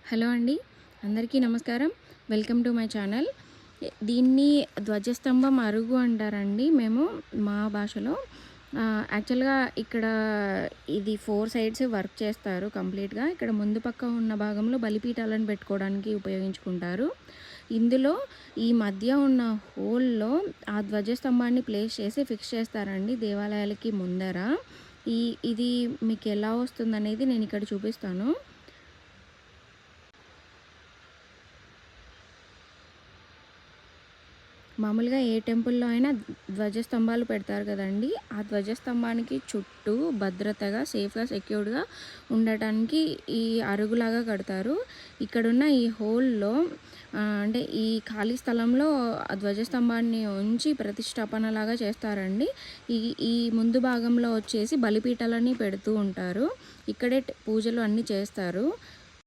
Hello అండి, అందరికీ నమస్కారం. Welcome to my channel. దీన్ని ధ్వజస్తంభం అరుగు అంటారండి మేము మా భాషలో. యాక్చువల్‌గా ఇక్కడ ఇది 4 సైడ్స్ వర్క్ చేస్తారు కంప్లీట్‌గా. ఇక్కడ ముందు పక్క ఉన్న భాగంలో బలిపీఠాలను పెట్టుకోవడానికి ఉపయోగించుకుంటారు. ఇందులో ఈ మధ్య ఉన్న హోల్‌లో ఆ ధ్వజస్తంభాన్ని ప్లేస్ చేసి ఫిక్స్ చేస్తారండి దేవాలయాలకి ముందర. ఇది మీకెలా వస్తుందనేది నేనిక్కడ చూపిస్తాను. మామూలుగా ఏ టెంపుల్‌లో అయినా ధ్వజస్తంభాలు పెడతారు కదండీ! ఆ ధ్వజస్తంభానికి చుట్టూ భద్రతగా, సేఫ్‌గా, సెక్యూర్డ్‌గా ఉండటానికి ఈ అరుగులాగా కడతారు. ఇక్కడున్న ఈ హోల్‌లో అంటే ఈ ఖాళీ స్థలంలో ఆ ధ్వజస్తంభాన్ని ఉంచి ప్రతిష్టాపనలాగా చేస్తారండి. ఈ ఈ ముందు భాగంలో వచ్చేసి బలిపీఠాలని పెడుతూ ఉంటారు. ఇక్కడే పూజలు అన్నీ చేస్తారు.